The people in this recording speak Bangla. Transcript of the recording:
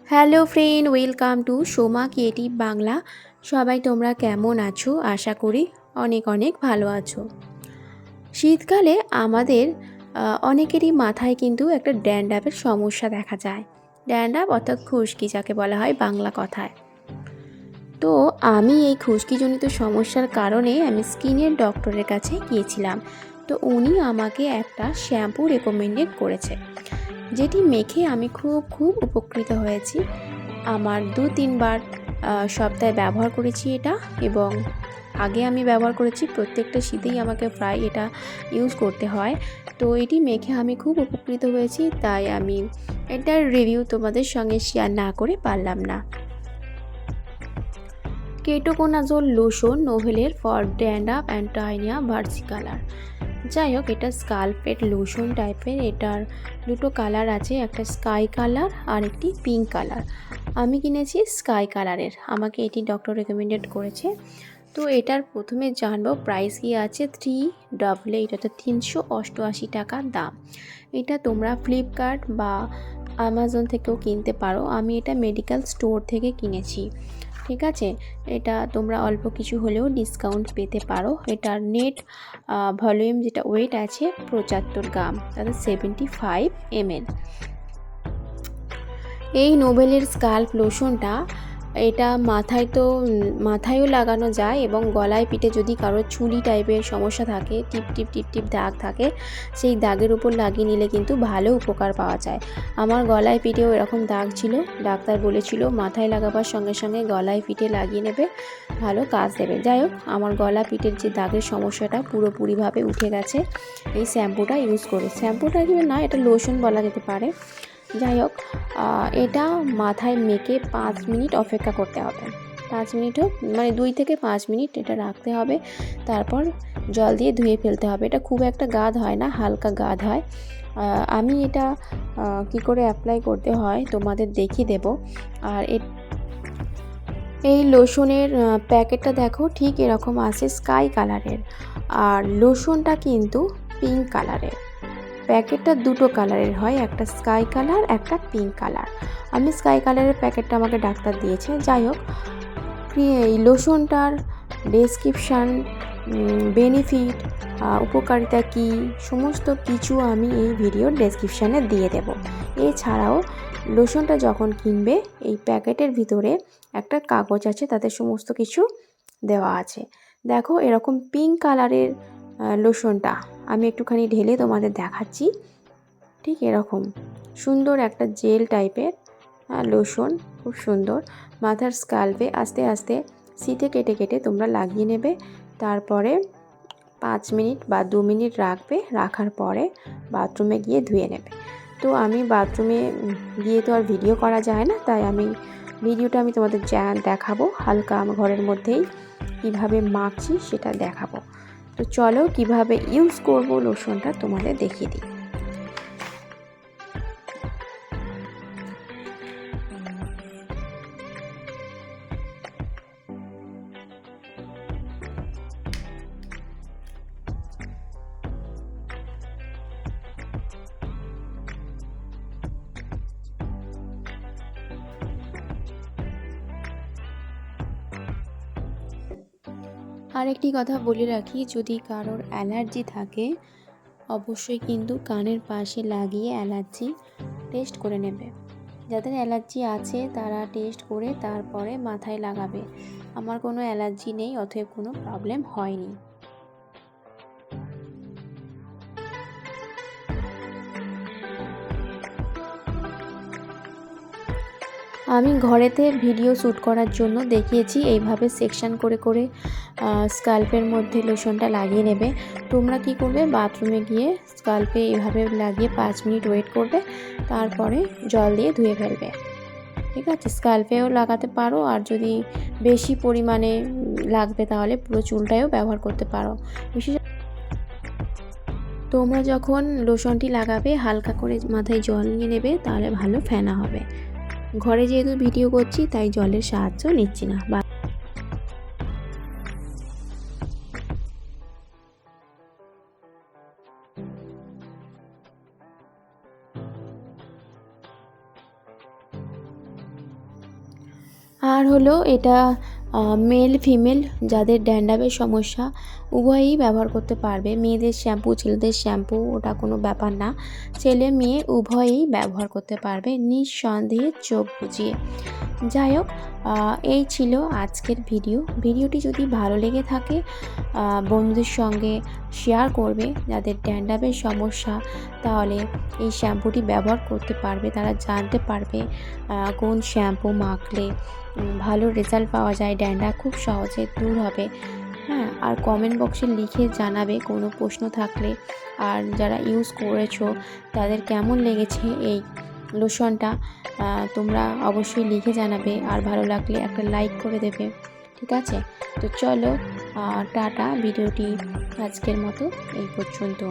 Hello friend, welcome to Soma creative Bangla. সবাই তোমরা কেমন আছো? আশা করি অনেক অনেক ভালো আছো। শীতকালে আমাদের অনেকেরই মাথায় কিন্তু একটা ড্যান্ড্রাফের সমস্যা দেখা যায়। ড্যান্ড্রাফ অর্থাৎ খুশকি, যাকে বলা হয় বাংলা কথায়। তো আমি এই খুশকিজনিত সমস্যার কারণে আমি স্কিনের ডক্টরের কাছে গিয়েছিলাম। তো উনি আমাকে একটা শ্যাম্পু রেকমেন্ডেড করেছে, যেটি মেখে আমি খুব উপকৃত হয়েছি। আমার 2-3 বার সপ্তাহে ব্যবহার করেছি এটা, এবং আগে আমি ব্যবহার করেছি, প্রত্যেকটা শীতেই আমাকে প্রায় এটা ইউজ করতে হয়। তো এটি মেখে আমি খুব উপকৃত হয়েছি, তাই আমি এটার রিভিউ তোমাদের সঙ্গে শেয়ার না করে পারলাম না। কেটোকোনাজোল লোশন নোভেলের for dandruff and tinea versicolor. যাই হোক, এটা স্কাল্পের লোশন টাইপের। এটার দুটো কালার আছে, একটা স্কাই কালার আর একটি পিঙ্ক কালার। আমি কিনেছি স্কাই কালারের, আমাকে এটি ডক্টর রেকমেন্ডেড করেছে। তো এটার প্রথমে জানবো প্রাইস কি আছে। 388, অর্থাৎ 388 টাকা দাম। এটা তোমরা ফ্লিপকার্ট বা অ্যামাজন থেকেও কিনতে পারো। আমি এটা মেডিকেল স্টোর থেকে কিনেছি। ঠিক আছে, এটা তোমরা অল্প কিছু হলেও ডিসকাউন্ট পেতে পারো। এটার নেট ভলিউম, যেটা ওয়েট আছে 75 গ্রাম, তাতে 75 ml। এই নোভেলের স্কাল্প লোশনটা, এটা মাথায়ও লাগানো যায়, এবং গলায় পিঠে যদি কারোর চুলি টাইপের সমস্যা থাকে, টিপ টিপ টিপ টিপ দাগ থাকে, সেই দাগের উপর লাগিয়ে নিলে কিন্তু ভালো উপকার পাওয়া যায়। আমার গলায় পিঠেও এরকম দাগ ছিল, ডাক্তার বলেছিল মাথায় লাগাবার সঙ্গে সঙ্গে গলায় পিঠে লাগিয়ে নেবে, ভালো কাজ দেবে। যাই হোক, আমার গলা পিঠের যে দাগের সমস্যাটা পুরোপুরিভাবে উঠে গেছে এই শ্যাম্পুটা ইউজ করে। শ্যাম্পুটা কি না, এটা লোশন বলা যেতে পারে। যাই হোক, এটা মাথায় মেখে 5 মিনিট অপেক্ষা করতে হবে। 5 মিনিটও মানে 2 থেকে 5 মিনিট এটা রাখতে হবে, তারপর জল দিয়ে ধুয়ে ফেলতে হবে। এটা খুব একটা গাঢ় হয় না, হালকা গাঢ় হয়। আমি এটা কি করে অ্যাপ্লাই করতে হয় তোমাদের দেখিয়ে দেব। আর এই লোশনের প্যাকেটটা দেখো, ঠিক এরকম আছে স্কাই কালারের, আর লোশনটা কিন্তু পিঙ্ক কালারের। প্যাকেটটা দুটো কালারের হয়, একটা স্কাই কালার, একটা পিঙ্ক কালার। আমি স্কাই কালারের প্যাকেটটা আমাকে ডাক্তার দিয়েছে। যাই হোক, এই লোশনটার ডেসক্রিপশান, বেনিফিট, উপকারিতা কী, সমস্ত কিছু আমি এই ভিডিওর ডেসক্রিপশানে দিয়ে দেব। এছাড়াও লোশনটা যখন কিনবে, এই প্যাকেটের ভিতরে একটা কাগজ আছে, তাতে সমস্ত কিছু দেওয়া আছে। দেখো, এরকম পিঙ্ক কালারের লোশনটা আমি একটুখানি ঢেলে তোমাদের দেখাচ্ছি। ঠিক এরকম সুন্দর একটা জেল টাইপের লোশন, খুব সুন্দর। মাথার স্কাল্পে আস্তে আস্তে সিটে কেটে কেটে তোমরা লাগিয়ে নেবে। তারপরে 5 মিনিট বা 2 মিনিট রাখবে, রাখার পরে বাথরুমে গিয়ে ধুয়ে নেবে। তো আমি বাথরুমে গিয়ে তো আর ভিডিও করা যায় না, তাই ভিডিওটা আমি তোমাদের দেখাবো হালকা আমার ঘরের মধ্যেই কীভাবে মাখছি সেটা দেখাবো। তো চলো কিভাবে ইউজ করব লোশনটা তোমাদের দেখিয়ে দিই। আরেকটি কথা বলে রাখি, যদি কারোর অ্যালার্জি থাকে অবশ্যই কিন্তু কানের পাশে লাগিয়ে অ্যালার্জি টেস্ট করে নেবে। যাদের অ্যালার্জি আছে তারা টেস্ট করে তারপরে মাথায় লাগাবে। আমার কোনো অ্যালার্জি নেই, অতএব কোনো প্রবলেম হয়নি। আমি ঘরেতে ভিডিও শ্যুট করার জন্য দেখিয়েছি, এইভাবে সেকশন করে করে স্কাল্পের মধ্যে লোশনটা লাগিয়ে নেবে। তোমরা কি করবে, বাথরুমে গিয়ে স্কাল্পে এইভাবে লাগিয়ে 5 মিনিট ওয়েট করবে, তারপরে জল দিয়ে ধুয়ে ফেলবে। ঠিক আছে, স্কাল্পেও লাগাতে পারো, আর যদি বেশি পরিমাণে লাগবে তাহলে পুরো চুলটাও ব্যবহার করতে পারো। তোমরা যখন লোশনটি লাগাবে হালকা করে মাথায় জল নিয়ে নেবে, তাহলে ভালো ফেনা হবে। ঘরে যেহেতু ভিডিও করছি তাই জলের সাহায্য নিচ্ছি না। আর হলো এটা মেল ফিমেল যাদের ড্যান্ড্রাফের সমস্যা উভয়ই ব্যবহার করতে পারবে। মেয়েদের শ্যাম্পু ছেলেদের শ্যাম্পু ওটা কোনো ব্যাপার না, ছেলে মেয়ে উভয়ই ব্যবহার করতে পারবে নিঃসন্দেহে চোখ বুজিয়ে। যাই হোক, এই ছিল আজকের ভিডিওটি যদি ভালো লেগে থাকে বন্ধুদের সঙ্গে শেয়ার করবে। যাদের ড্যান্ড্রাফের সমস্যা তাহলে এই শ্যাম্পুটি ব্যবহার করতে পারবে, তারা জানতে পারবে কোন শ্যাম্পু মাখলে ভালো রেজাল্ট পাওয়া যায়, ড্যান্ড্রাফ খুব সহজে দূর হবে। হ্যাঁ, আর কমেন্ট বক্সে লিখে জানাবে কোনো প্রশ্ন থাকলে। আর যারা ইউজ করেছো তাদের কেমন লেগেছে এই লোশনটা তোমরা অবশ্যই লিখে জানাবে। আর ভালো লাগলে একটা লাইক করে দেবে, ঠিক আছে? তো চলো টাটা, ভিডিওটি আজকের মতো এই পর্যন্ত।